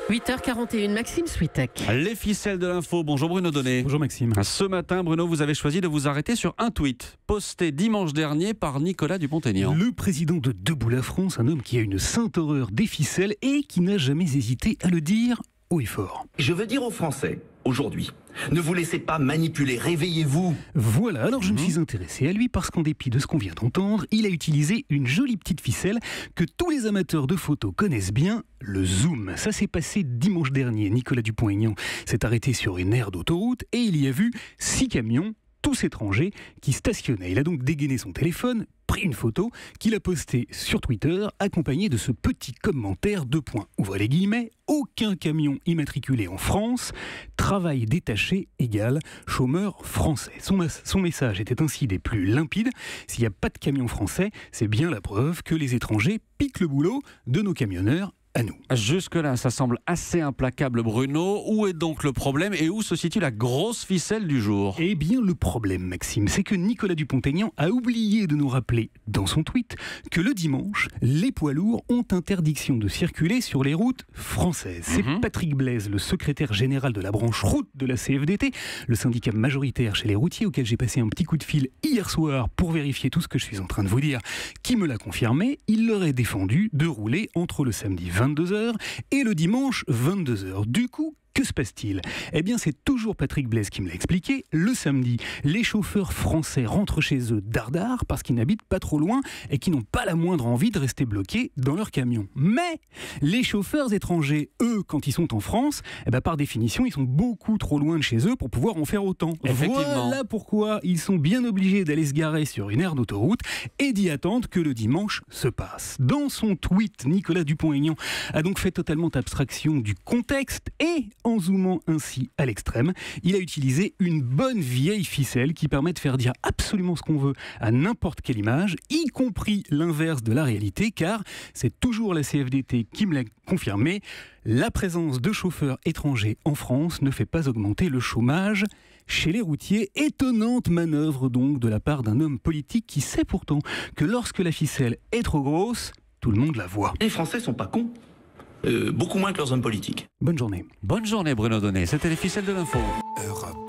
8h41, Maxime Switek. Les ficelles de l'info. Bonjour Bruno Donnet. Bonjour Maxime. Ce matin, Bruno, vous avez choisi de vous arrêter sur un tweet posté dimanche dernier par Nicolas Dupont-Aignan. Le président de Debout la France, un homme qui a une sainte horreur des ficelles et qui n'a jamais hésité à le dire haut et fort. Je veux dire aux Français, aujourd'hui, ne vous laissez pas manipuler, réveillez-vous. Voilà, alors je me suis intéressé à lui parce qu'en dépit de ce qu'on vient d'entendre, il a utilisé une jolie petite ficelle que tous les amateurs de photos connaissent bien, le zoom. Ça s'est passé dimanche dernier. Nicolas Dupont-Aignan s'est arrêté sur une aire d'autoroute et il y a vu 6 camions, tous étrangers, qui stationnaient. Il a donc dégainé son téléphone, pris une photo, qu'il a postée sur Twitter, accompagnée de ce petit commentaire, : ouvrez les guillemets, aucun camion immatriculé en France, travail détaché égale chômeur français. Son message était ainsi des plus limpides. S'il n'y a pas de camion français, c'est bien la preuve que les étrangers piquent le boulot de nos camionneurs à nous. Jusque-là, ça semble assez implacable, Bruno. Où est donc le problème et où se situe la grosse ficelle du jour ? Eh bien, le problème, Maxime, c'est que Nicolas Dupont-Aignan a oublié de nous rappeler dans son tweet que le dimanche, les poids lourds ont interdiction de circuler sur les routes françaises. C'est Patrick Blaise, le secrétaire général de la branche route de la CFDT, le syndicat majoritaire chez les routiers, auquel j'ai passé un petit coup de fil hier soir pour vérifier tout ce que je suis en train de vous dire, qui me l'a confirmé. Il leur est défendu de rouler entre le samedi 22h et le dimanche 22h. Du coup, que se passe-t-il ? Eh bien, c'est toujours Patrick Blaise qui me l'a expliqué. Le samedi, les chauffeurs français rentrent chez eux dardard parce qu'ils n'habitent pas trop loin et qu'ils n'ont pas la moindre envie de rester bloqués dans leur camion. Mais les chauffeurs étrangers, eux, quand ils sont en France, par définition, ils sont beaucoup trop loin de chez eux pour pouvoir en faire autant. Voilà pourquoi ils sont bien obligés d'aller se garer sur une aire d'autoroute et d'y attendre que le dimanche se passe. Dans son tweet, Nicolas Dupont-Aignan a donc fait totalement abstraction du contexte et en zoomant ainsi à l'extrême, il a utilisé une bonne vieille ficelle qui permet de faire dire absolument ce qu'on veut à n'importe quelle image, y compris l'inverse de la réalité, car c'est toujours la CFDT qui me l'a confirmé, la présence de chauffeurs étrangers en France ne fait pas augmenter le chômage chez les routiers. Étonnante manœuvre donc de la part d'un homme politique qui sait pourtant que lorsque la ficelle est trop grosse, tout le monde la voit. Les Français sont pas cons. Beaucoup moins que leurs hommes politiques. Bonne journée. Bonne journée Bruno Donnet, c'était les ficelles de l'info. Europe.